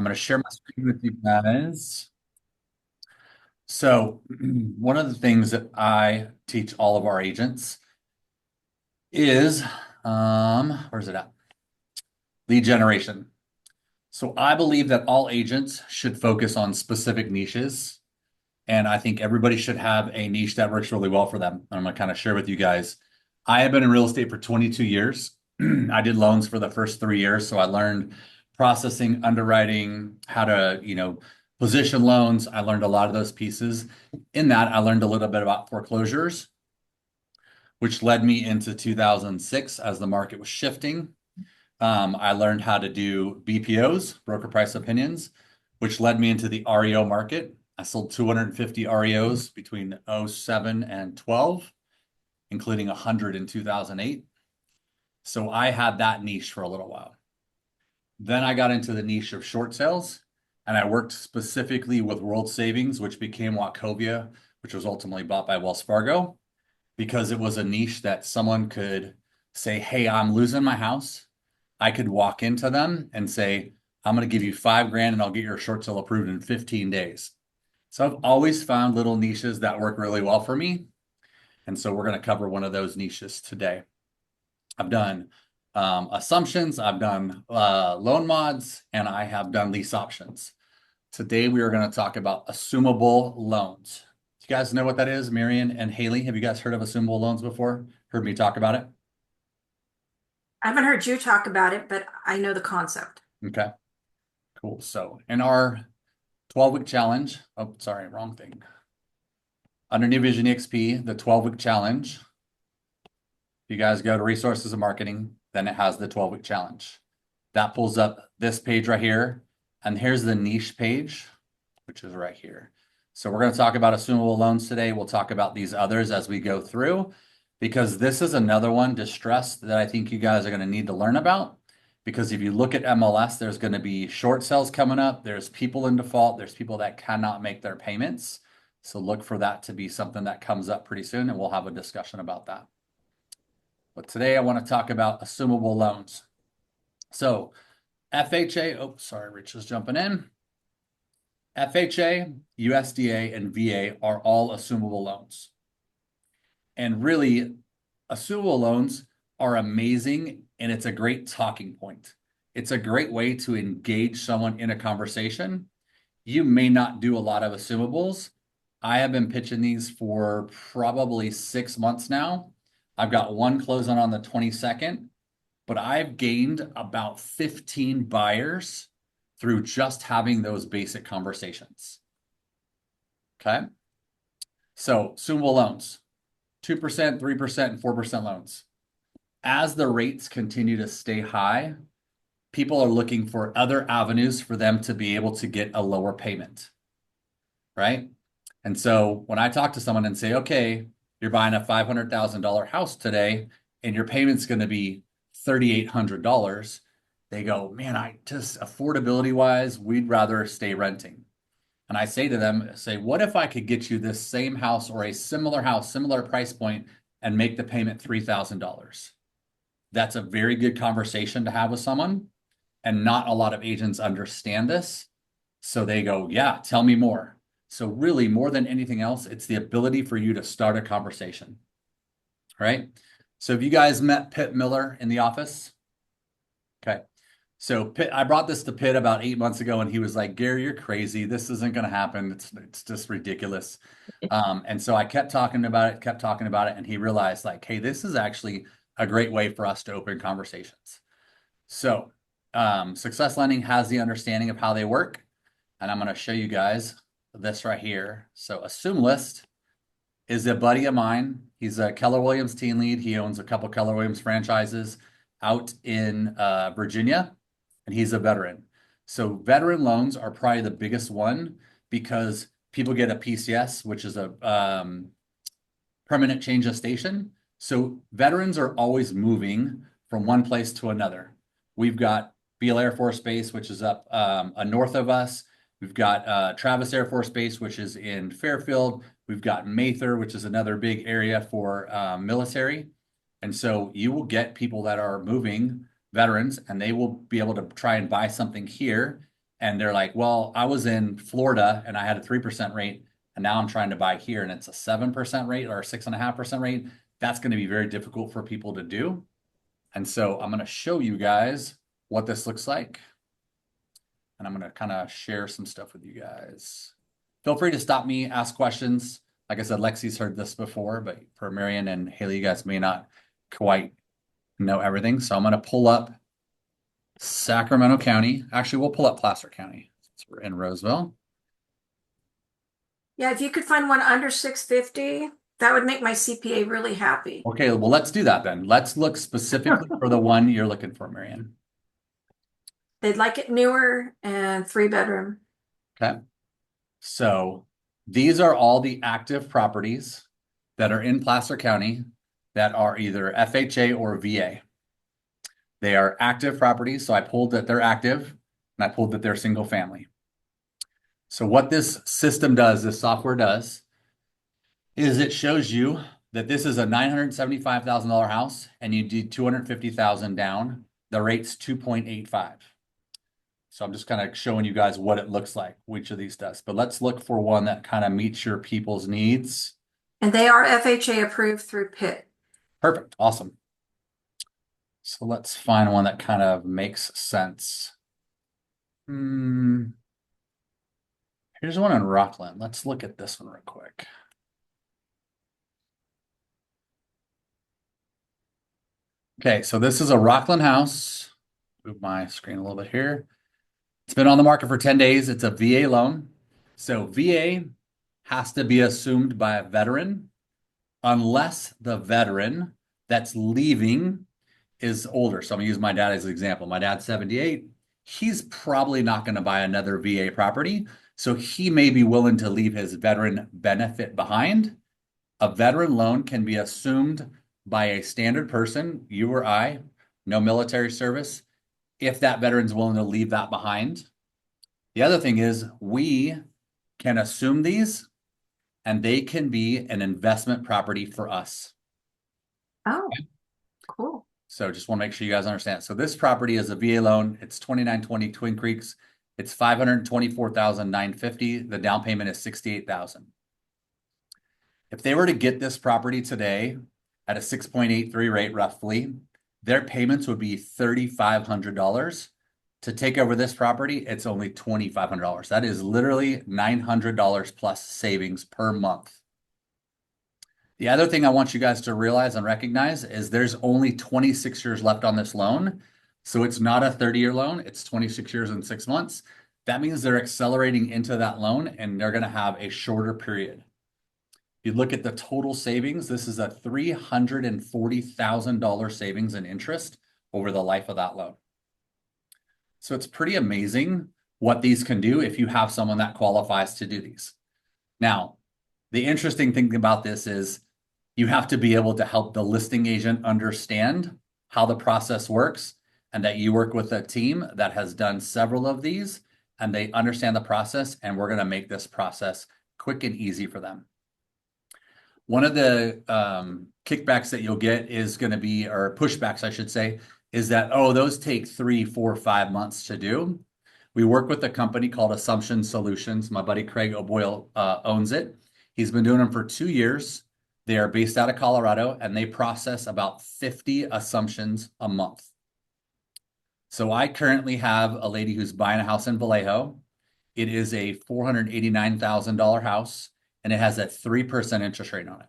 going to share my screen with you guys. So, one of the things that I teach all of our agents is, where's it at? Lead generation. So, I believe that all agents should focus on specific niches, and I think everybody should have a niche that works really well for them. And I'm going to kind of share with you guys. I have been in real estate for 22 years. I did loans for the first 3 years, so I learned processing, underwriting, how to, position loans. I learned a lot of those pieces. In that, I learned a little bit about foreclosures, which led me into 2006 as the market was shifting. I learned how to do BPOs, broker price opinions, which led me into the REO market. I sold 250 REOs between '07 and 12, including 100 in 2008. So I had that niche for a little while. Then I got into the niche of short sales, and I worked specifically with World Savings, which became Wachovia, which was ultimately bought by Wells Fargo, because it was a niche that someone could say, "Hey, I'm losing my house." I could walk into them and say, "I'm going to give you 5 grand and I'll get your short sale approved in 15 days." So I've always found little niches that work really well for me. And so we're going to cover one of those niches today. I've done assumptions, I've done loan mods, and I have done lease options. Today we are going to talk about assumable loans. Do you guys know what that is, Marion and Haley? Have you guys heard of assumable loans before? Heard me talk about it? I haven't heard you talk about it, but I know the concept. Okay, cool. So in our 12-week challenge, oh, sorry, wrong thing. Under New Vision EXP, the 12-week challenge, if you guys go to resources and marketing, then it has the 12-week challenge. That pulls up this page right here. And here's the niche page, which is right here. So we're going to talk about assumable loans today. We'll talk about these others as we go through, because this is another one, distressed, that I think you guys are going to need to learn about. Because if you look at MLS, there's going to be short sales coming up. There's people in default. There's people that cannot make their payments. So look for that to be something that comes up pretty soon, and we'll have a discussion about that. But today I want to talk about assumable loans. So FHA, oh, sorry, Rich is jumping in. FHA, USDA, and VA are all assumable loans. And really, assumable loans are amazing, and it's a great talking point. It's a great way to engage someone in a conversation. You may not do a lot of assumables. I have been pitching these for probably 6 months now. I've got one closing on the 22nd, but I've gained about 15 buyers through just having those basic conversations. Okay. So, assumable loans, 2%, 3%, and 4% loans. As the rates continue to stay high, people are looking for other avenues for them to be able to get a lower payment, right? And so when I talk to someone and say, okay, you're buying a $500,000 house today and your payment's going to be $3,800, they go, man, I just affordability wise, we'd rather stay renting. And I say to them, what if I could get you this same house or a similar house, similar price point, and make the payment $3,000? That's a very good conversation to have with someone. And not a lot of agents understand this. So they go, yeah, tell me more. So really, more than anything else, it's the ability for you to start a conversation, right? So have you guys met Pitt Miller in the office? Okay. So Pitt, I brought this to Pitt about 8 months ago, and he was like, Gary, you're crazy. This isn't going to happen. It's just ridiculous. And so I kept talking about it, and he realized like, hey, this is actually a great way for us to open conversations. So Success Lending has the understanding of how they work, and I'm going to show you guys this right here. So Assume List is a buddy of mine. He's a Keller Williams team lead. He owns a couple Keller Williams franchises out in Virginia, and he's a veteran. So veteran loans are probably the biggest one because people get a PCS, which is a permanent change of station. So veterans are always moving from one place to another. We've got Beale Air Force Base, which is up north of us. We've got Travis Air Force Base, which is in Fairfield. We've got Mather, which is another big area for military. And so you will get people that are moving, veterans, and they will be able to try and buy something here. and they're like, well, I was in Florida and I had a 3% rate, and now I'm trying to buy here and it's a 7% rate or a 6.5% rate. That's going to be very difficult for people to do. And so I'm going to show you guys what this looks like. And I'm going to kind of share some stuff with you guys. Feel free to stop me, ask questions. Like I said, Lexi's heard this before, but for Marion and Haley, you guys may not quite know everything. So I'm going to pull up Sacramento County. Actually, we'll pull up Placer County since we're in Roseville. Yeah, if you could find one under 650, that would make my CPA really happy. Okay, well, let's do that then. Let's look specifically for the one you're looking for, Marion. They'd like it newer and 3 bedroom. Okay. So these are all the active properties that are in Placer County that are either FHA or VA. They are active properties, so I pulled that they're active, and I pulled that they're single family. So what this system does, this software does, is it shows you that this is a $975,000 house, and you did 250,000 down. The rate's 2.85. So I'm just kind of showing you guys what it looks like, which of these does. But let's look for one that kind of meets your people's needs. And they are FHA approved through Pitt. Perfect. Awesome. So let's find one that kind of makes sense. Here's one in Rockland. Let's look at this one real quick. Okay, so this is a Rockland house. Move my screen a little bit here. It's been on the market for 10 days. It's a VA loan. So VA has to be assumed by a veteran unless the veteran that's leaving is older. So I'm gonna use my dad as an example. My dad's 78. He's probably not going to buy another VA property. So he may be willing to leave his veteran benefit behind. A veteran loan can be assumed by a standard person, you or I, no military service, if that veteran's willing to leave that behind. The other thing is we can assume these and they can be an investment property for us. Oh, cool. So just want to make sure you guys understand. So this property is a VA loan. It's 2920 Twin Creeks. It's 524,950. The down payment is 68,000. If they were to get this property today at a 6.83 rate roughly, their payments would be $3,500. To take over this property, it's only $2,500. That is literally $900 plus savings per month. The other thing I want you guys to realize and recognize is there's only 26 years left on this loan. So it's not a 30-year loan, it's 26 years and 6 months. That means they're accelerating into that loan and they're going to have a shorter period. If you look at the total savings, this is a $340,000 savings in interest over the life of that loan. So it's pretty amazing what these can do if you have someone that qualifies to do these. Now, the interesting thing about this is you have to be able to help the listing agent understand how the process works and that you work with a team that has done several of these and they understand the process, and we're going to make this process quick and easy for them. One of the kickbacks that you'll get is going to be, or pushbacks, I should say, is that, oh, those take 3, 4, 5 months to do. We work with a company called Assumption Solutions. My buddy Craig O'Boyle owns it. He's been doing them for 2 years. They are based out of Colorado, and they process about 50 assumptions a month. So I currently have a lady who's buying a house in Vallejo. It is a $489,000 house, and it has a 3% interest rate on it.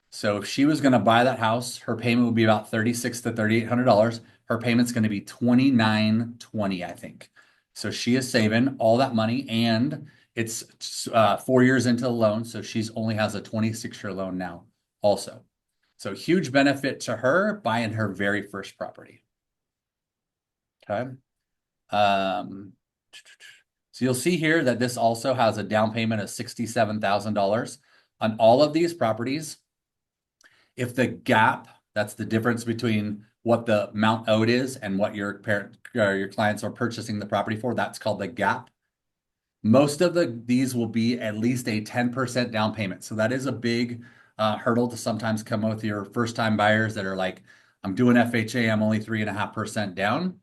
So if she was going to buy that house, her payment would be about $3,600 to $3,800. Her payment's going to be $2,920, I think. So she is saving all that money, and it's 4 years into the loan, so she's only has a 26-year loan now also. So huge benefit to her buying her very first property. Okay. So you'll see here that this also has a down payment of $67,000 on all of these properties. If the gap, that's the difference between what the amount owed is and what your clients are purchasing the property for, that's called the gap. Most of these will be at least a 10% down payment. So that is a big hurdle to sometimes come with your first time buyers that are like, I'm doing FHA, I'm only 3.5% down.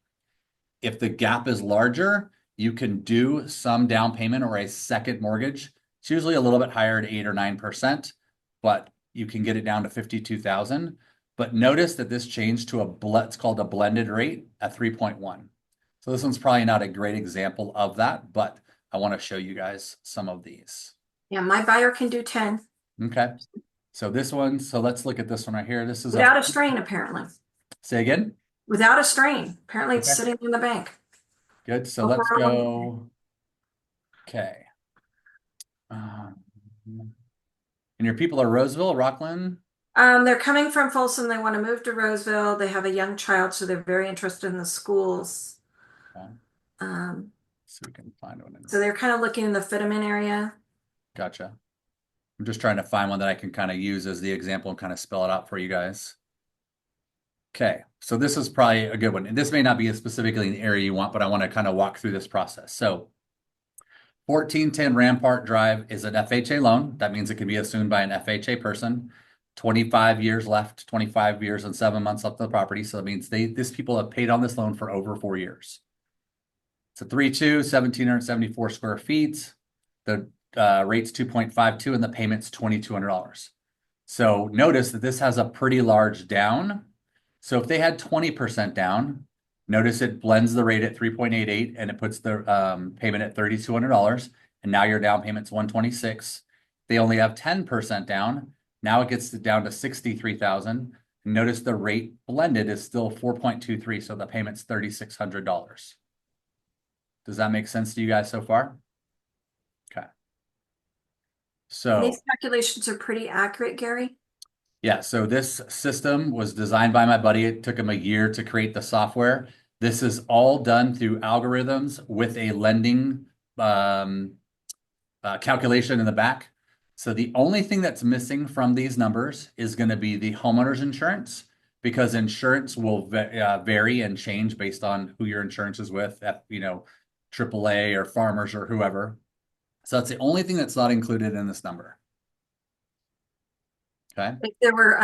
If the gap is larger, You can do some down payment or a second mortgage. It's usually a little bit higher at 8 or 9%, but you can get it down to 52,000. But notice that this changed to it's called a blended rate at 3.1. So this one's probably not a great example of that, but I want to show you guys some of these. Yeah, my buyer can do 10 Okay. So this one, so let's look at this one right here. This is a, without a strain, apparently. say again? Without a strain. Apparently it's Okay, sitting in the bank. good. So Over let's a long- go. Okay. And your people are Roseville, Rockland? They're coming from Folsom. They want to move to Roseville. They have a young child, so they're very interested in the schools. Okay. Um, So we can find one in. so they're kind of looking in the Fitterman area. Gotcha. I'm just trying to find one that I can kind of use as the example and kind of spell it out for you guys. Okay, so this is probably a good one. And this may not be specifically an area you want, but I want to kind of walk through this process. So 1410 Rampart Drive is an FHA loan. That means it can be assumed by an FHA person. 25 years left, 25 years and 7 months left of the property. So that means these people have paid on this loan for over 4 years. It's a 3.2, 1,774 square feet. The rate's 2.52 and the payment's $2,200. So notice that this has a pretty large down. So if they had 20% down, notice it blends the rate at 3.88 and it puts the payment at $3,200. And now your down payment's 126. They only have 10% down. Now it gets down to 63,000. Notice the rate blended is still 4.23, so the payment's $3,600. Does that make sense to you guys so far? Okay. And So these calculations are pretty accurate, Gary. yeah, so this system was designed by my buddy. It took him a year to create the software. This is all done through algorithms with a lending um, calculation in the back. So the only thing that's missing from these numbers is going to be the homeowner's insurance because insurance will vary and change based on who your insurance is with, AAA or Farmers or whoever. So that's the only thing that's not included in this number. Okay. If there were,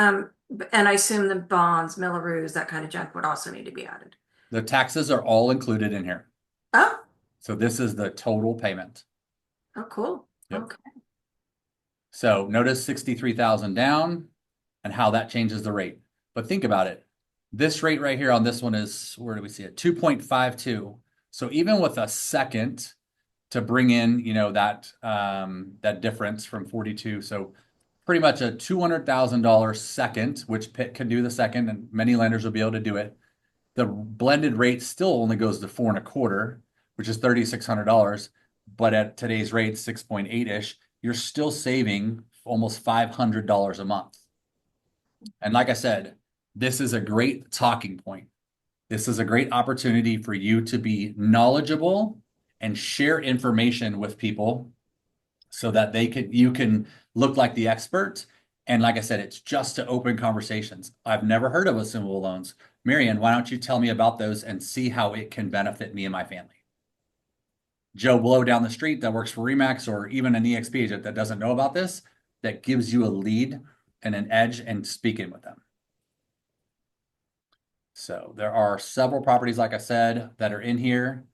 and I assume the bonds, Millaroos, that kind of junk would also need to be added. The taxes are all included in here. Oh, So this is the total payment. oh, cool. Yep. Okay. So notice 63,000 down and how that changes the rate. But think about it. This rate right here on this one is, where do we see it? 2.52. So even with a second to bring in, that difference from 42. So pretty much a $200,000 second, which Pitt can do the second, and many lenders will be able to do it. The blended rate still only goes to 4.25, which is $3,600. But at today's rate, 6.8-ish, you're still saving almost $500 a month. And like I said, this is a great talking point. This is a great opportunity for you to be knowledgeable and share information with people so that you can look like the expert. And like I said, it's just to open conversations. I've never heard of assumable loans. Marian, why don't you tell me about those and see how it can benefit me and my family? Joe Blow down the street that works for Remax or even an EXP agent that doesn't know about this, that gives you a lead and an edge and speaking with them. So there are several properties, like I said, that are in here.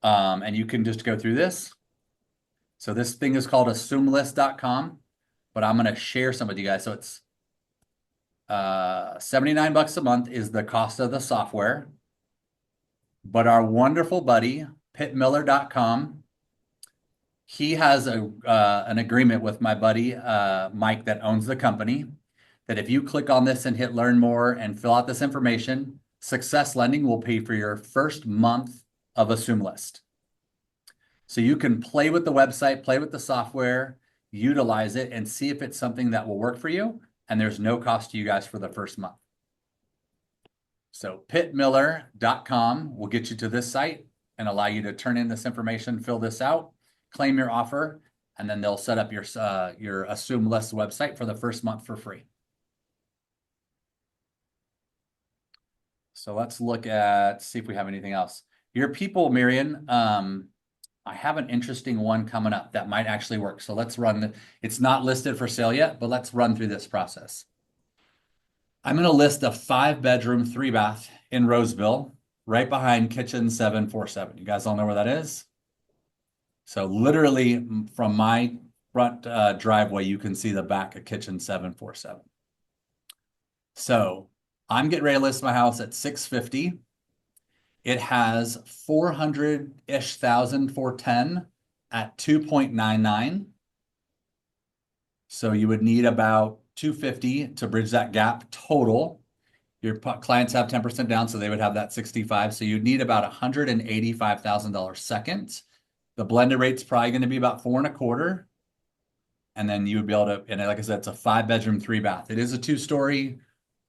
And you can just go through this. So this thing is called assumelist.com, but I'm going to share some with you guys. So it's 79 bucks a month is the cost of the software. But our wonderful buddy, pittmiller.com, he has an agreement with my buddy, Mike, that owns the company, that if you click on this and hit learn more and fill out this information, Success Lending will pay for your first month of Assume List. So you can play with the website, play with the software, utilize it, and see if it's something that will work for you. And there's no cost to you guys for the first month. So pittmiller.com will get you to this site and allow you to turn in this information, fill this out, claim your offer, and then they'll set up your Assume List website for the first month for free. So let's see if we have anything else. Your people, Marian, I have an interesting one coming up that might actually work. So let's it's not listed for sale yet, but let's run through this process. I'm going to list a 5-bedroom, 3-bath in Roseville, right behind Kitchen 747. You guys all know where that is? So literally from my front driveway, you can see the back of kitchen 747. So I'm getting ready to list my house at 650. It has 400-ish thousand for 10 at 2.99. So you would need about 250 to bridge that gap total. Your clients have 10% down, so they would have that 65. So you'd need about $185,000 second. The blended rate's probably going to be about 4.25. And then you would be able to, and like I said, it's a 5-bedroom, 3-bath. It is a 2-story.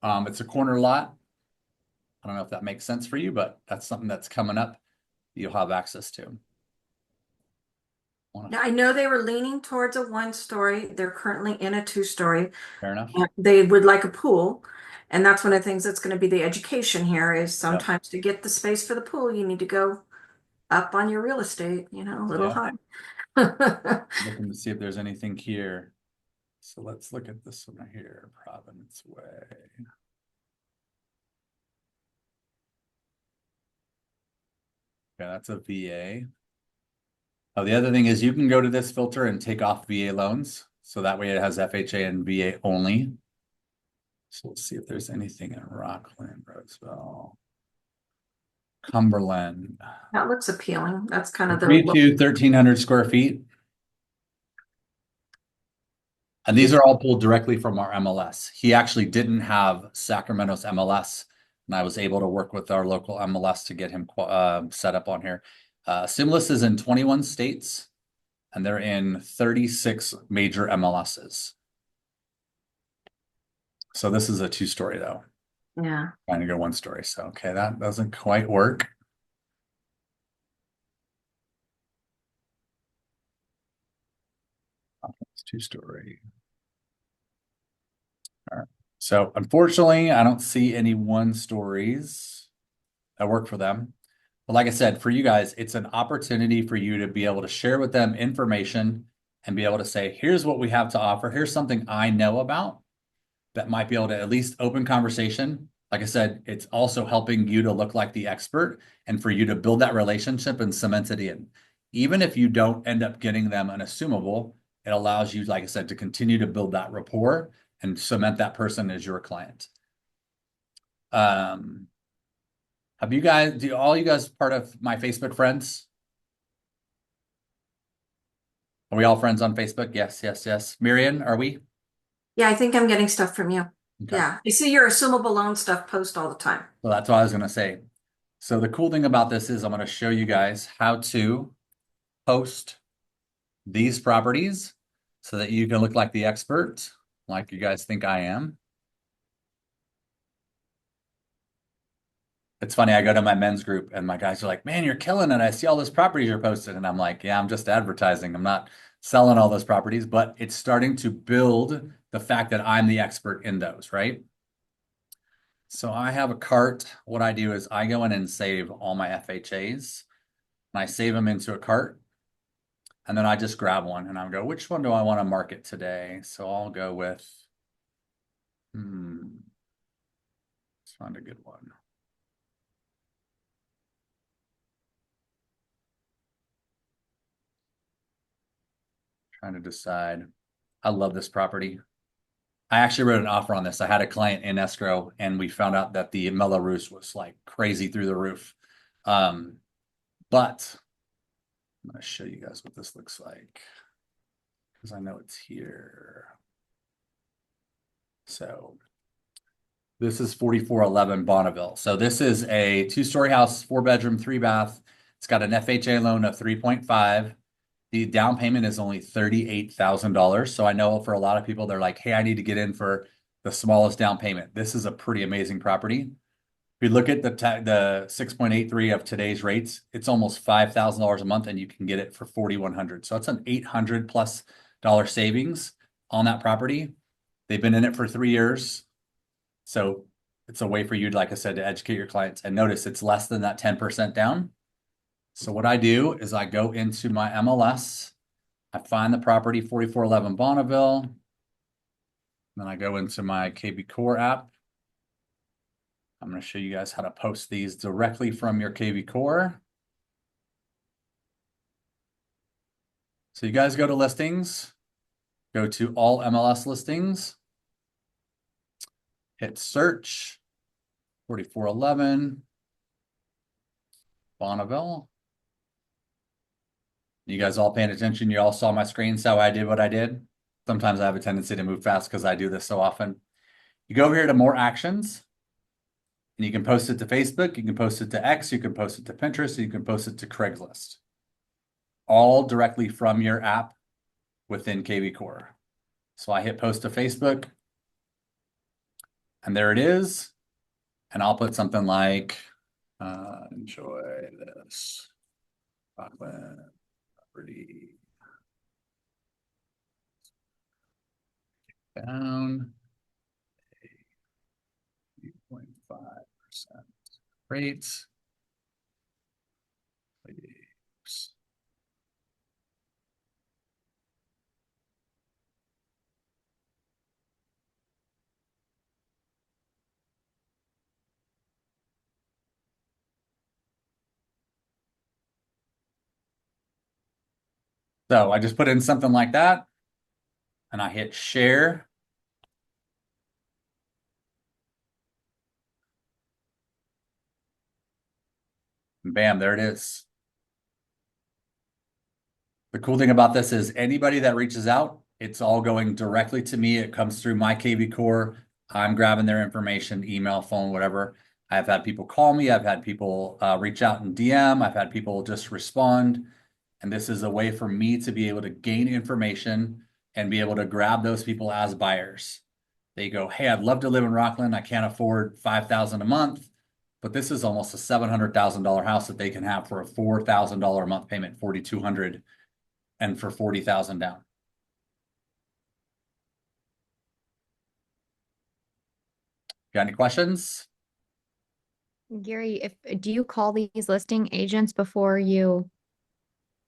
It's a corner lot. I don't know if that makes sense for you, but that's something that's coming up you'll have access to. Now, I know they were leaning towards a 1-story. They're currently in a 2-story. Fair enough. They would like a pool. And that's one of the things that's going to be the education here is Yep. sometimes to get the space for the pool, you need to go up on your real estate, a little Yeah. high. Looking to see if there's anything here. So let's look at this one right here, Providence Way. Yeah, that's a VA. Oh, the other thing is you can go to this filter and take off VA loans. So that way it has FHA and VA only. So let's see if there's anything in Rockland, Roseville, Cumberland. That looks appealing. That's kind of the Three look. two 1,300 square feet. And these Is are all pulled directly from our MLS. He actually didn't have Sacramento's MLS, and I was able to work with our local MLS to get him set up on here. Simless is in 21 states, and they're in 36 major MLSs. So this is a 2-story though. Yeah. Trying to go 1-story. So okay, that doesn't quite work. It's 2-story. All right. So unfortunately, I don't see any 1-stories that work for them. But like I said, for you guys, it's an opportunity for you to be able to share with them information and be able to say, here's what we have to offer. Here's something I know about that might be able to at least open conversation. Like I said, it's also helping you to look like the expert and for you to build that relationship and cement it in. Even if you don't end up getting them an assumable, it allows you, like I said, to continue to build that rapport and cement that person as your client. Have you guys, do all you guys part of my Facebook friends? Are we all friends on Facebook? Yes, yes, yes. Miriam, are we? Yeah, I think I'm getting stuff from you. Okay. Yeah. I see your assumable loan stuff post all the time. Well, that's what I was going to say. So the cool thing about this is I'm going to show you guys how to post these properties so that you can look like the expert, like you guys think I am. It's funny, I go to my men's group and my guys are like, man, you're killing it. I see all those properties you're posting. And I'm like, yeah, I'm just advertising. I'm not selling all those properties, but it's starting to build the fact that I'm the expert in those, right? So I have a cart. What I do is I go in and save all my FHAs and I save them into a cart. And then I just grab one and I'll go, which one do I want to market today? So I'll go with, let's find a good one. Trying to decide. I love this property. I actually wrote an offer on this. I had a client in escrow and we found out that the Mello-Roos was like crazy through the roof. But I'm going to show you guys what this looks like because I know it's here. So this is 4411 Bonneville. So this is a 2-story house, 4-bedroom, 3-bath. It's got an FHA loan of 3.5. The down payment is only $38,000. So I know for a lot of people, they're like, hey, I need to get in for the smallest down payment. This is a pretty amazing property. If you look at the 6.83 of today's rates, it's almost $5,000 a month and you can get it for $4,100. So it's an $800 plus savings on that property. They've been in it for 3 years. So it's a way for you, like I said, to educate your clients. And notice it's less than that 10% down. So what I do is I go into my MLS, I find the property 4411 Bonneville, then I go into my KB Core app. I'm going to show you guys how to post these directly from your KB Core. So you guys go to listings, go to all MLS listings, hit search, 4411, Bonneville. You guys all paying attention? You all saw my screen, so I did what I did. Sometimes I have a tendency to move fast because I do this so often. You go over here to more actions, and you can post it to Facebook, you can post it to X, you can post it to Pinterest, you can post it to Craigslist, all directly from your app within KV Core. So I hit post to Facebook, and there it is. And I'll put something like, enjoy this Rockland property down 8.5% rates. Please. So I just put in something like that and I hit share. And bam, there it is. The cool thing about this is anybody that reaches out, it's all going directly to me. It comes through my KV Core. I'm grabbing their information, email, phone, whatever. I've had people call me. I've had people reach out and DM. I've had people just respond. And this is a way for me to be able to gain information and be able to grab those people as buyers. They go, hey, I'd love to live in Rockland. I can't afford $5,000 a month, but this is almost a $700,000 house that they can have for a $4,000 a month payment, $4,200, and for 40,000 down. Got any questions? Gary, if do you call these listing agents before you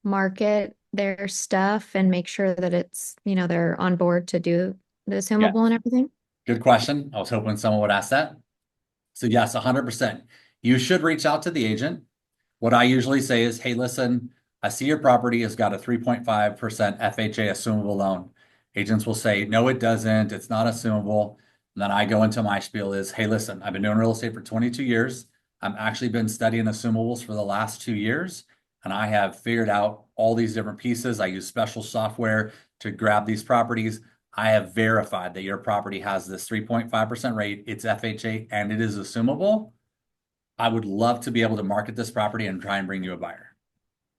market their stuff and make sure that it's, they're on board to do the Yeah, assumable and everything? good question. I was hoping someone would ask that. So yes, 100%. You should reach out to the agent. What I usually say is, hey, listen, I see your property has got a 3.5% FHA assumable loan. Agents will say, no, it doesn't. It's not assumable. And then I go into my spiel is, hey, listen, I've been doing real estate for 22 years. I've actually been studying assumables for the last 2 years. And I have figured out all these different pieces. I use special software to grab these properties. I have verified that your property has this 3.5% rate. It's FHA and it is assumable. I would love to be able to market this property and try and bring you a buyer.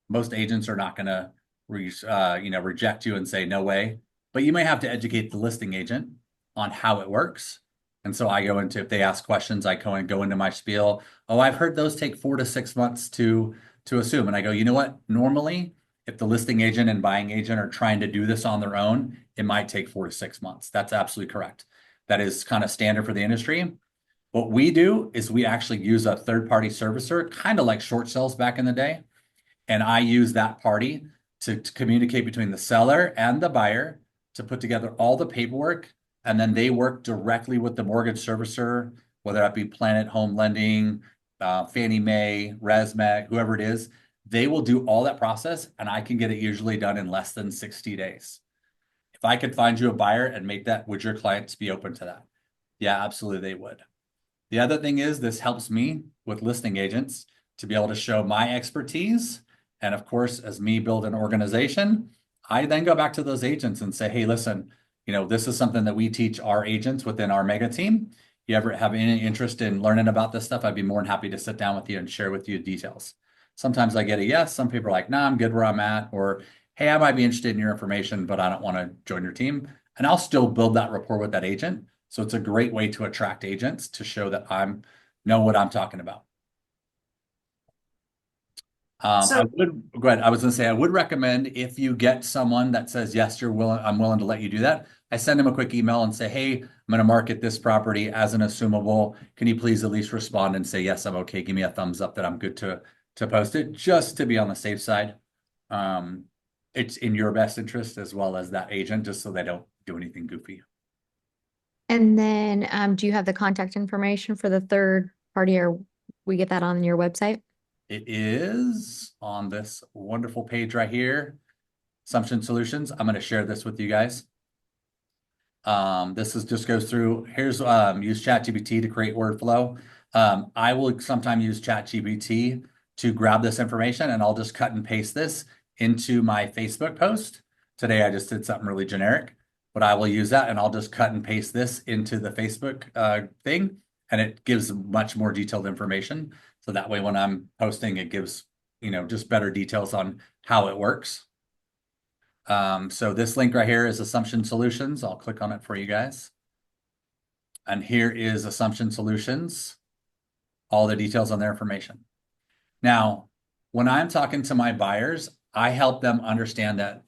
Most agents are not going to reject you and say no way, but you may have to educate the listing agent on how it works. And so I go into, if they ask questions, I go into my spiel. Oh, I've heard those take 4 to 6 months to assume. And I go, you know what? Normally, if the listing agent and buying agent are trying to do this on their own, it might take 4 to 6 months. That's absolutely correct. That is kind of standard for the industry. What we do is we actually use a third-party servicer, kind of like short sales back in the day. And I use that party to communicate between the seller and the buyer to put together all the paperwork. And then they work directly with the mortgage servicer, whether that be Planet Home Lending, Fannie Mae, ResMed, whoever it is. They will do all that process, and I can get it usually done in less than 60 days. If I could find you a buyer and make that, would your clients be open to that? Yeah, absolutely, they would. The other thing is this helps me with listing agents to be able to show my expertise. And of course, as me build an organization, I then go back to those agents and say, hey, listen, this is something that we teach our agents within our mega team. You ever have any interest in learning about this stuff? I'd be more than happy to sit down with you and share with you details. Sometimes I get a yes. Some people are like, nah, I'm good where I'm at. Or, hey, I might be interested in your information, but I don't want to join your team. And I'll still build that rapport with that agent. So it's a great way to attract agents to show that I know what I'm talking about. I So, would go ahead. I was going to say I would recommend if you get someone that says yes, I'm willing to let you do that. I send them a quick email and say, hey, I'm going to market this property as an assumable. Can you please at least respond and say yes, I'm okay. Give me a thumbs up that I'm good to post it, just to be on the safe side. Um, it's in your best interest as well as that agent, just so they don't do anything goofy. And then do you have the contact information for the third party, or we get that on your website? It is on this wonderful page right here. Assumption Solutions. I'm going to share this with you guys. This is just goes through, here's use ChatGPT to create word flow. I will sometimes use ChatGPT to grab this information, and I'll just cut and paste this into my Facebook post. Today I just did something really generic, but I will use that and I'll just cut and paste this into the Facebook thing, and it gives much more detailed information. So that way when I'm posting, it gives, just better details on how it works. So this link right here is Assumption Solutions. I'll click on it for you guys. And here is Assumption Solutions, all the details on their information. Now, when I'm talking to my buyers, I help them understand that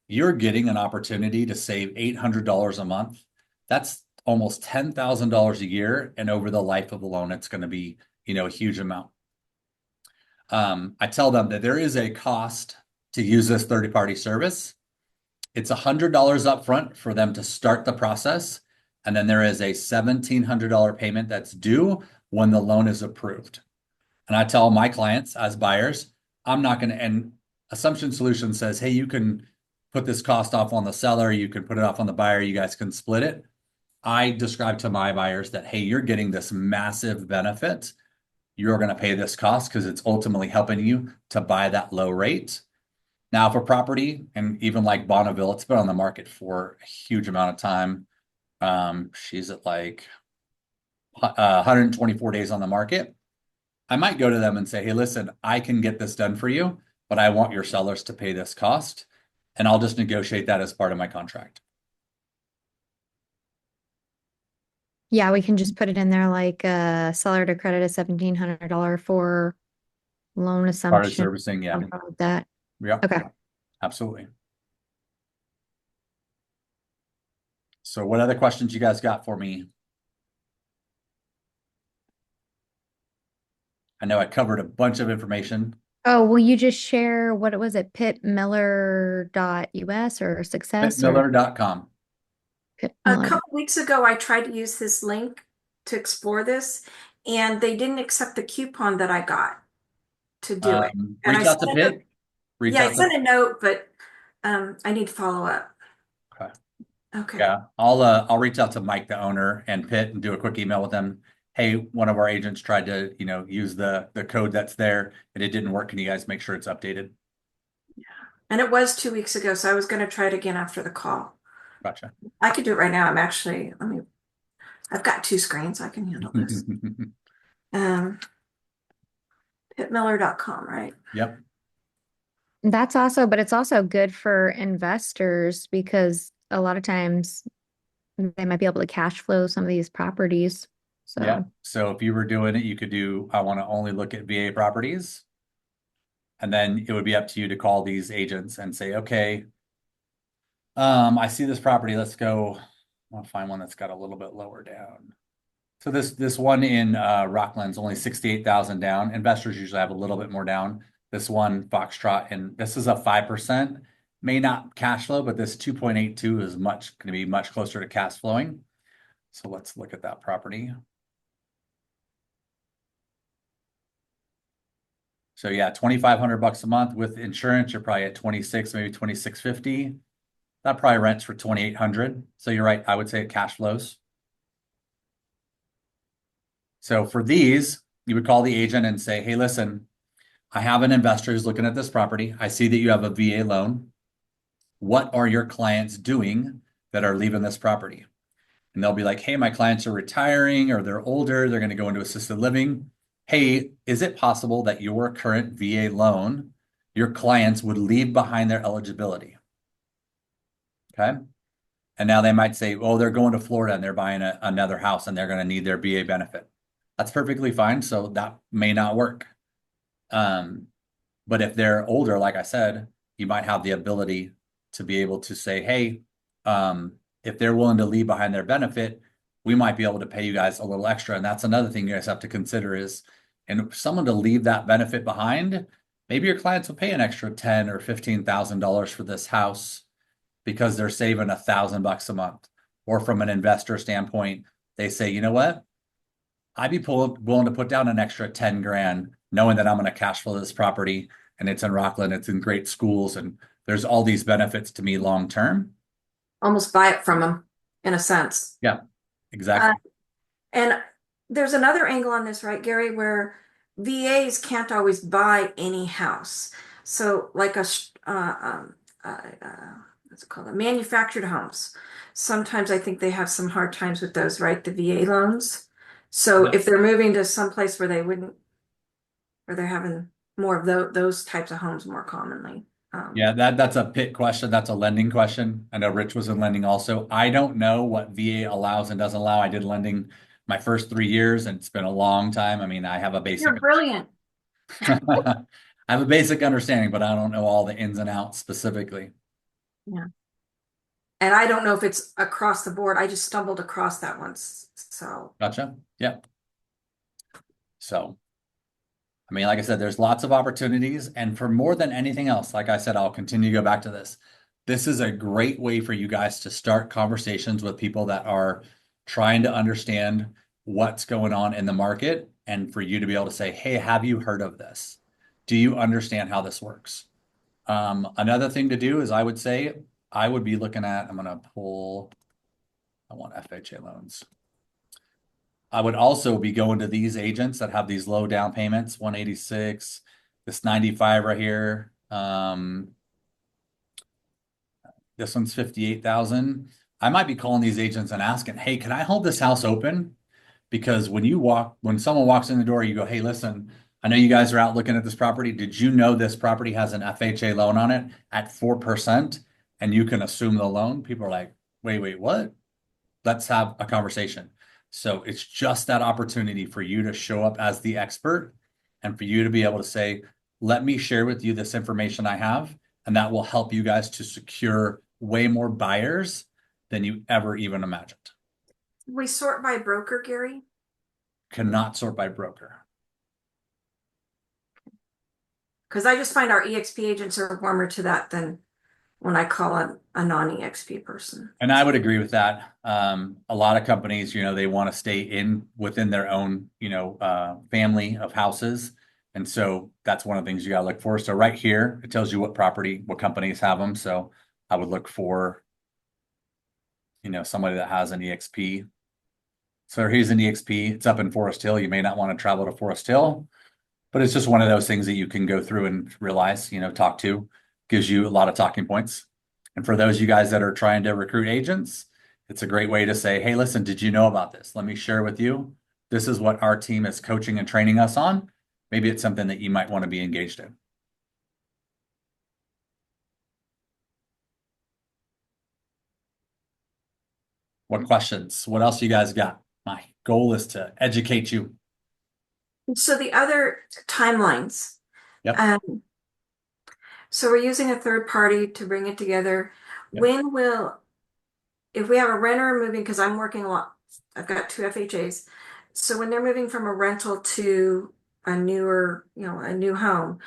you're getting an opportunity to save $800 a month. That's almost $10,000 a year. And over the life of the loan, it's going to be, a huge amount. I tell them that there is a cost to use this third-party service. It's $100 upfront for them to start the process. And then there is a $1,700 payment that's due when the loan is approved. And I tell my clients as buyers, I'm not going to, and Assumption Solution says, hey, you can put this cost off on the seller. You can put it off on the buyer. You guys can split it. I describe to my buyers that, hey, you're getting this massive benefit. You're going to pay this cost because it's ultimately helping you to buy that low rate. Now, if a property, and even like Bonneville, it's been on the market for a huge amount of time. She's at like 124 days on the market. I might go to them and say, hey, listen, I can get this done for you, but I want your sellers to pay this cost. And I'll just negotiate that as part of my contract. Yeah, we can just put it in there like seller to credit a $1,700 for loan Part of assumption, servicing, yeah. something like that. Yeah. Okay. Absolutely. So what other questions you guys got for me? I know I covered a bunch of information. Oh, will you just share what it was at pittmiller.us or success or Pittmiller.com. A pittmiller? couple weeks ago, I tried to use this link to explore this, and they didn't accept the coupon that I got to do it. And I Reach out to sent a note. Pitt. Reach Yeah, I out to sent a note, but I need to follow up. Okay. Okay. Yeah, I'll reach out to Mike, the owner, and Pitt, and do a quick email with them. Hey, one of our agents tried to, use the code that's there, and it didn't work. Can you guys make sure it's updated? And it was 2 weeks ago, so I was going to try it again after the call. Gotcha. I could do it right now. I've got two screens. I can handle this. Pittmiller.com, right? Yep. But it's also good for investors because a lot of times they might be able to cash flow some of these properties. So Yeah. So if you were doing it, you could do, I want to only look at VA properties. And then it would be up to you to call these agents and say, okay, I see this property. Let's go. I'll find one that's got a little bit lower down. So this one in Rockland's only 68,000 down. Investors usually have a little bit more down. This one, Foxtrot, and this is a 5%. May not cash flow, but this 2.82 is going to be much closer to cash flowing. So let's look at that property. So yeah, $2,500 a month with insurance. You're probably at 26, maybe 2650. That probably rents for 2,800. So you're right. I would say it cash flows. So for these, you would call the agent and say, hey, listen, I have an investor who's looking at this property. I see that you have a VA loan. What are your clients doing that are leaving this property? And they'll be like, hey, my clients are retiring or they're older. They're going to go into assisted living. Hey, is it possible that your current VA loan, your clients would leave behind their eligibility? Okay. And now they might say, oh, they're going to Florida and they're buying another house and they're going to need their VA benefit. That's perfectly fine. So that may not work. But if they're older, like I said, you might have the ability to be able to say, hey, if they're willing to leave behind their benefit, we might be able to pay you guys a little extra. And that's another thing you guys have to consider is, and someone to leave that benefit behind, maybe your clients will pay an extra $10,000 or $15,000 for this house because they're saving $1,000 a month. Or from an investor standpoint, they say, you know what? I'd be willing to put down an extra 10 grand, knowing that I'm going to cash flow this property and it's in Rockland, it's in great schools, and there's all these benefits to me long term. Almost buy it from them in a sense. Yeah, Uh, exactly. and there's another angle on this, right, Gary, where VAs can't always buy any house. So like what's it called? Manufactured homes. Sometimes I think they have some hard times with those, right? The VA loans. So Yep. if they're moving to some place where they wouldn't, where they're having more of those types of homes more commonly. Yeah, that's a pit question. That's a lending question. I know Rich was in lending also. I don't know what VA allows and doesn't allow. I did lending my first 3 years, and it's been a long time. I mean, I have a basic You're brilliant. I have a basic understanding, but I don't know all the ins and outs specifically. Yeah. And I don't know if it's across the board. I just stumbled across that once. So Gotcha. Yeah. So, I mean, like I said, there's lots of opportunities. And for more than anything else, like I said, I'll continue to go back to this. This is a great way for you guys to start conversations with people that are trying to understand what's going on in the market, and for you to be able to say, hey, have you heard of this? Do you understand how this works? Another thing to do is I would say I would be looking at, I'm going to pull, I want FHA loans. I would also be going to these agents that have these low down payments, 186, this 95 right here. This one's 58,000. I might be calling these agents and asking, hey, can I hold this house open? Because when someone walks in the door, you go, hey, listen, I know you guys are out looking at this property. Did you know this property has an FHA loan on it at 4% and you can assume the loan? People are like, wait, what? Let's have a conversation. So it's just that opportunity for you to show up as the expert and for you to be able to say, let me share with you this information I have, and that will help you guys to secure way more buyers than you ever even imagined. we sort by broker, Gary, Cannot sort by broker. because I just find our EXP agents are warmer to that than when I call a non-EXP person. And I would agree with that. A lot of companies, they want to stay within their own, family of houses. And so that's one of the things you got to look for. So right here, it tells you what companies have them. So I would look for, somebody that has an EXP. So here's an EXP. It's up in Forest Hill. You may not want to travel to Forest Hill, but it's just one of those things that you can go through and realize, talk to, gives you a lot of talking points. And for those of you guys that are trying to recruit agents, it's a great way to say, hey, listen, did you know about this? Let me share with you. This is what our team is coaching and training us on. Maybe it's something that you might want to be engaged in. What questions? What else you guys got? My goal is to educate you. So the other timelines. Yep. Um, so we're using a third party to bring it together. Yep. If we have a renter moving, because I'm working a lot, I've got two FHAs. So when they're moving from a rental to a a new home,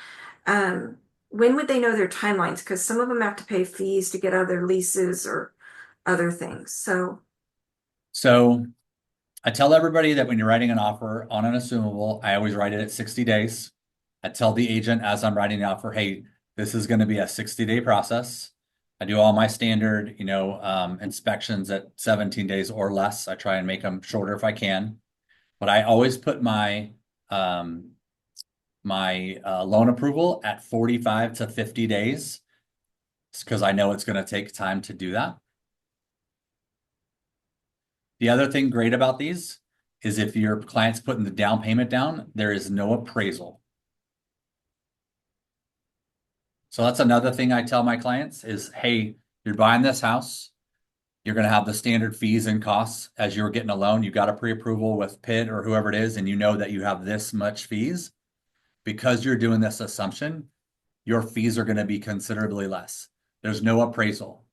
when would they know their timelines? Because some of them have to pay fees to get other leases or other things. So I tell everybody that when you're writing an offer on an assumable, I always write it at 60 days. I tell the agent as I'm writing the offer, hey, this is going to be a 60-day process. I do all my standard, inspections at 17 days or less. I try and make them shorter if I can. But I always put um, my loan approval at 45 to 50 days because I know it's going to take time to do that. The other thing great about these is if your client's putting the down payment down, there is no appraisal. So that's another thing I tell my clients is, hey, you're buying this house. You're going to have the standard fees and costs as you're getting a loan. You got a pre-approval with PIT or whoever it is, and you know that you have this much fees. Because you're doing this assumption, your fees are going to be considerably less. There's no appraisal.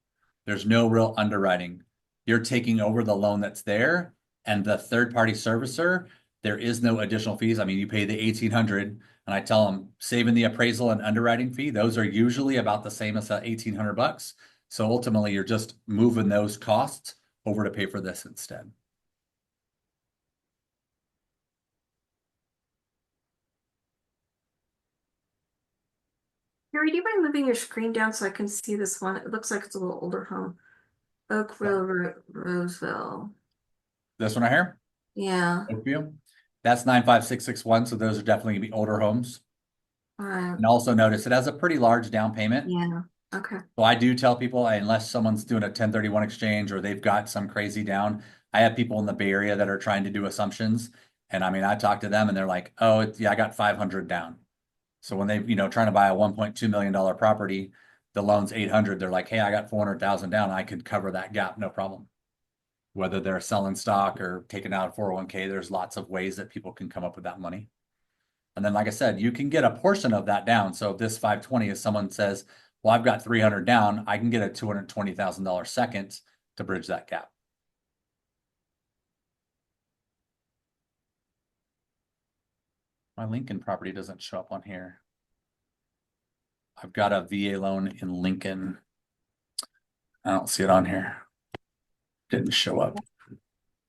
There's no real underwriting. You're taking over the loan that's there, and the third-party servicer, there is no additional fees. I mean, you pay the 1,800, and I tell them saving the appraisal and underwriting fee. Those are usually about the same as that 1,800 bucks. So ultimately, you're just moving those costs over to pay for this instead. Gary, do you mind moving your screen down so I can see this one? It looks like it's a little older home. Oakville, Roseville. This one right here, Yeah. Oakview, that's 95661. So those are definitely gonna be older homes. All right. And also notice it has a pretty large down payment. Yeah. Okay. So I do tell people, unless someone's doing a 1031 exchange or they've got some crazy down, I have people in the Bay Area that are trying to do assumptions. And I mean, I talk to them and they're like, oh, yeah, I got 500 down. So when they, trying to buy a $1.2 million property, the loan's 800, they're like, hey, I got 400,000 down. I could cover that gap, no problem. Whether they're selling stock or taking out a 401k, there's lots of ways that people can come up with that money. And then, like I said, you can get a portion of that down. So if this 520 is someone says, well, I've got 300 down, I can get a $220,000 second to bridge that gap. My Lincoln property doesn't show up on here. I've got a VA loan in Lincoln. I don't see it on here. Didn't show up.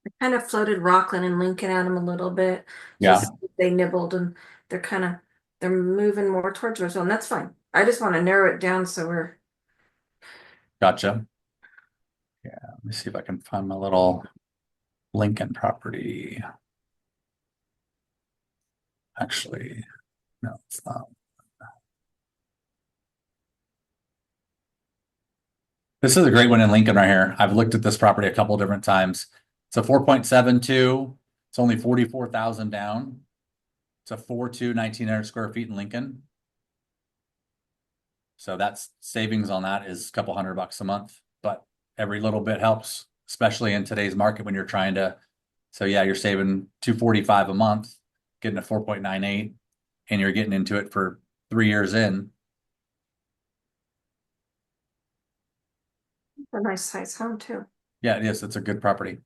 I kind of floated Rockland and Lincoln at them a little bit. Yeah. Just they nibbled and they're moving more towards Roseville, and that's fine. I just want to narrow it down so we're Gotcha. Yeah, let me see if I can find my little Lincoln property. Actually, no, it's not. This is a great one in Lincoln right here. I've looked at this property a couple different times. It's a 4.72. It's only 44,000 down. It's a 4.2, 1,900 square feet in Lincoln. So that's savings on that is a couple $100 a month, but every little bit helps, especially in today's market when you're trying to. So yeah, you're saving 245 a month, getting a 4.98, and you're getting into it for 3 years in. a nice size home too. Yeah, it is. It's a good property.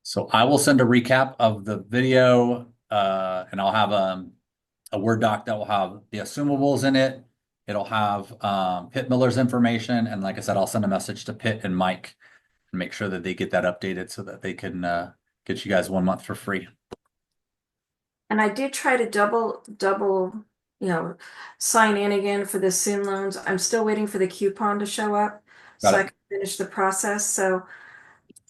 So I will send a recap of the video, and I'll have a Word doc that will have the assumables in it. It'll have Pitt Miller's information, and like I said, I'll send a message to Pitt and Mike and make sure that they get that updated so that they can get you guys 1 month for free. And I did try to double, sign in again for the sim loans. I'm still waiting for the coupon to show up Got so I it? can finish the process. So,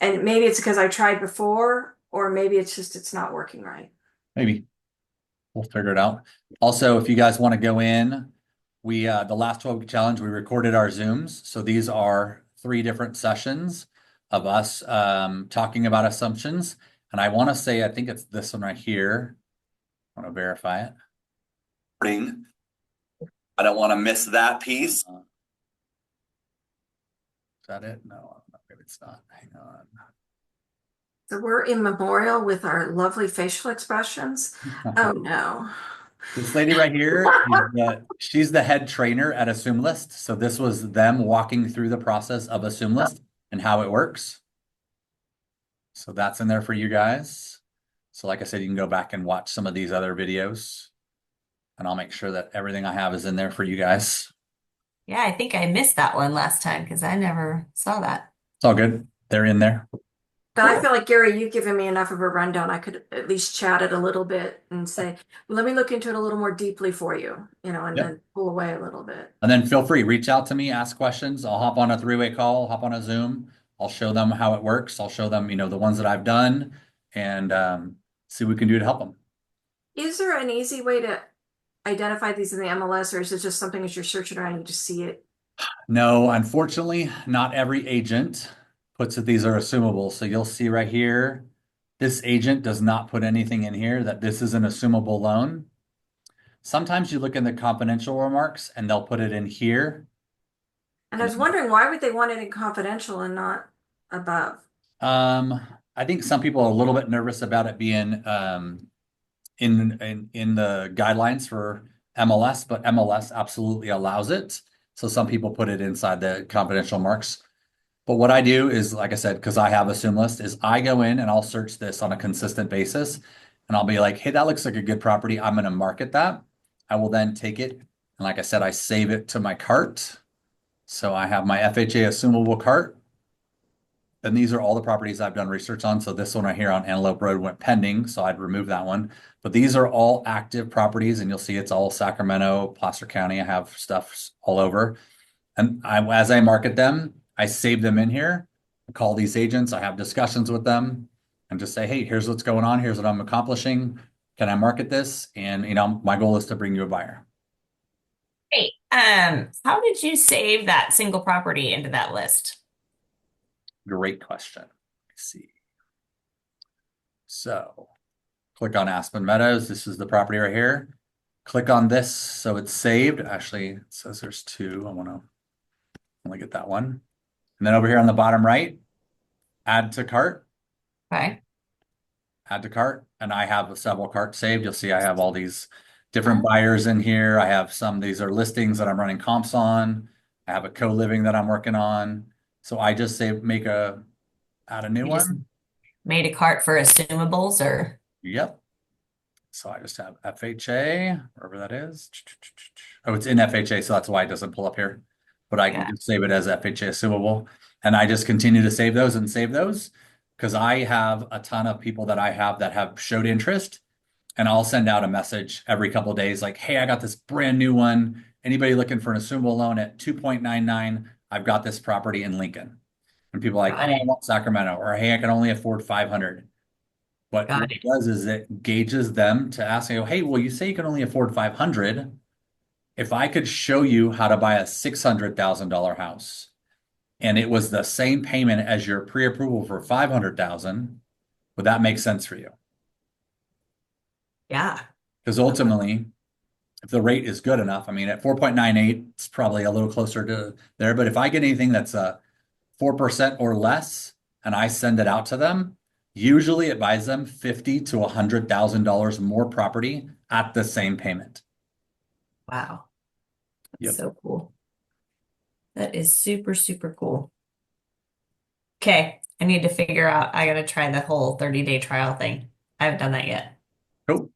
and maybe it's because I tried before, or maybe it's just it's not working right. Maybe. We'll figure it out. Also, if you guys want to go in, we the last 12-week challenge, we recorded our Zooms. So these are 3 different sessions of us talking about assumptions. And I want to say, I think it's this one right here. I want to verify it. I don't want to miss that piece. Is that it? No, maybe it's not. Hang on. So we're in memorial with our lovely facial expressions. Oh no. This lady right here, she's the head trainer at Assumlist. So this was them walking through the process of Assumlist and how it works. So that's in there for you guys. So like I said, you can go back and watch some of these other videos. And I'll make sure that everything I have is in there for you guys. Yeah, I think I missed that one last time because I never saw that. It's all good. They're in there. But I feel like, Gary, you've given me enough of a rundown. I could at least chat it a little bit and say, let me look into it a little more deeply for you, and Yep. then pull away a little bit. And then feel free, reach out to me, ask questions. I'll hop on a 3-way call, hop on a Zoom. I'll show them how it works. I'll show them, the ones that I've done and see what we can do to help them. Is there an easy way to identify these in the MLS, or is it just something as you're searching around, you just see it? No, unfortunately, not every agent puts that these are assumable. So you'll see right here, this agent does not put anything in here that this is an assumable loan. Sometimes you look in the confidential remarks and they'll put it in here. And I was wondering, why would they want it in confidential and not above? I think some people are a little bit nervous about it being in the guidelines for MLS, but MLS absolutely allows it. So some people put it inside the confidential marks. But what I do is, like I said, because I have Assumlist, is I go in and I'll search this on a consistent basis. And I'll be like, hey, that looks like a good property. I'm going to market that. I will then take it. And like I said, I save it to my cart. So I have my FHA Assumable cart. And these are all the properties I've done research on. So this one right here on Antelope Road went pending, so I'd remove that one. But these are all active properties, and you'll see it's all Sacramento, Placer County. I have stuff all over. And as I market them, I save them in here. I call these agents, I have discussions with them and just say, hey, here's what's going on. Here's what I'm accomplishing. Can I market this? And, my goal is to bring you a buyer. Hey, how did you save that single property into that list? Great question. Let's see. So click on Aspen Meadows. This is the property right here. Click on this so it's saved. Actually, it says there's two. I want to only get that one. And then over here on the bottom right, add to cart. Okay. Add to cart, and I have several carts saved. You'll see I have all these different buyers in here. I have these are listings that I'm running comps on. I have a co-living that I'm working on. So I just say add a new You just one. made a cart for assumables or? Yep. So I just have FHA, wherever that is. Oh, it's in FHA, so that's why it doesn't pull up here. But I can Yeah. just save it as FHA assumable. And I just continue to save those because I have a ton of people that I have that have showed interest. And I'll send out a message every couple of days like, hey, I got this brand new one. Anybody looking for an assumable loan at 2.99? I've got this property in Lincoln. And people are like, Got oh, I it. want Sacramento, or hey, I can only afford 500. But what Got it it. does is it gauges them to ask, hey, well, you say you can only afford 500. If I could show you how to buy a $600,000 house and it was the same payment as your pre-approval for 500,000, would that make sense for you? Yeah. Because ultimately, if the rate is good enough, I mean, at 4.98, it's probably a little closer to there. But if I get anything that's 4% or less and I send it out to them, usually it buys them $50,000 to $100,000 more property at the same payment. Wow. That's Yep. so cool. That is super, super cool. Okay. I need to figure out, I gotta try the whole 30-day trial thing. I haven't done that yet. Cool.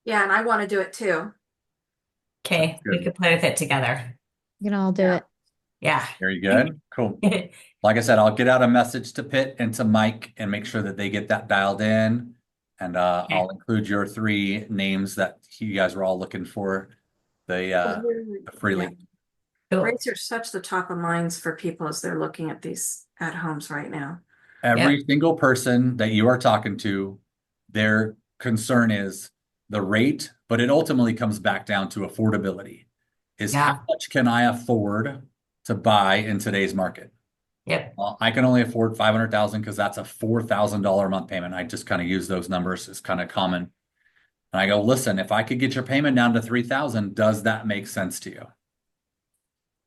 Yeah, and I want to do it too. Okay. We Good. could play with it together. You can all do Yeah. it. Yeah. Very good. Cool. Like I said, I'll get out a message to Pitt and to Mike and make sure that they get that dialed in. And I'll include your three names that you guys were all looking for the Yeah. freely. Cool. Rates are such the top of minds for people as they're looking at these at homes right now. Every Yep. single person that you are talking to, their concern is the rate, but it ultimately comes back down to affordability. Is how Yeah. much can I afford to buy in today's market? Yep. Well, I can only afford 500,000 because that's a $4,000 a month payment. I just kind of use those numbers as kind of common. And I go, listen, if I could get your payment down to 3,000, does that make sense to you?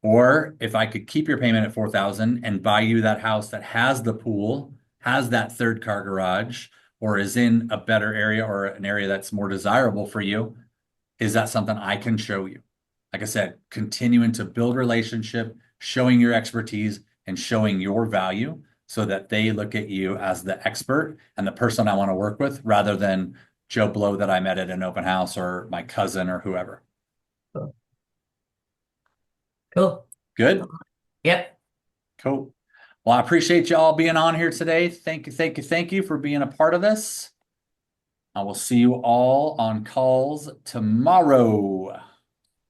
Or if I could keep your payment at 4,000 and buy you that house that has the pool, has that third car garage, or is in a better area or an area that's more desirable for you, is that something I can show you? Like I said, continuing to build relationship, showing your expertise and showing your value so that they look at you as the expert and the person I want to work with rather than Joe Blow that I met at an open house or my cousin or whoever. Cool. Cool. Good? Yep. Cool. Well, I appreciate you all being on here today. Thank you, thank you, thank you for being a part of this. I will see you all on calls tomorrow.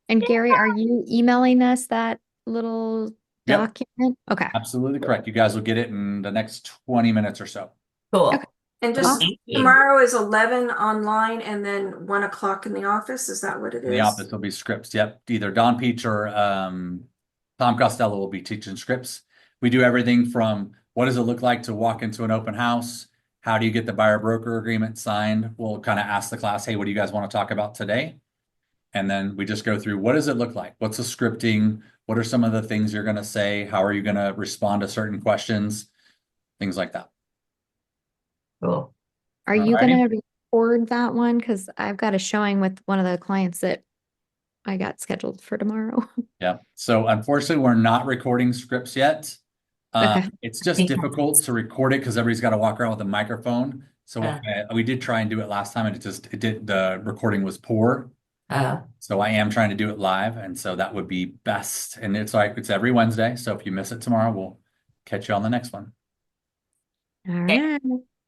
And Gary, are you emailing us that little Yep, document? Okay. absolutely correct. You guys will get it in the next 20 minutes or so. Cool. Okay. And Cool. just Thank you. tomorrow is 11 online and then 1 o'clock in the office. Is that what it In the is? office will be scripts. Yep. Either Don Peach or Tom Costello will be teaching scripts. We do everything from what does it look like to walk into an open house? How do you get the buyer broker agreement signed? We'll kind of ask the class, hey, what do you guys want to talk about today? And then we just go through what does it look like? What's the scripting? What are some of the things you're going to say? How are you going to respond to certain questions? Things like that. Cool. Are you Alrighty. going to record that one? Because I've got a showing with one of the clients that I got scheduled for tomorrow. Yeah. So unfortunately, we're not recording scripts yet. Okay. It's just difficult to record it because everybody's got to walk around with a microphone. So we did try and do it last time, and the recording was poor. So I am trying to do it live, and so that would be best. And it's every Wednesday. So if you miss it tomorrow, we'll catch you on the next one. All Okay. right.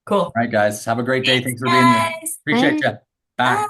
Cool. All right, guys. Have a great day. Thanks, Thanks for being here. guys. Appreciate Bye. you. Bye. Bye.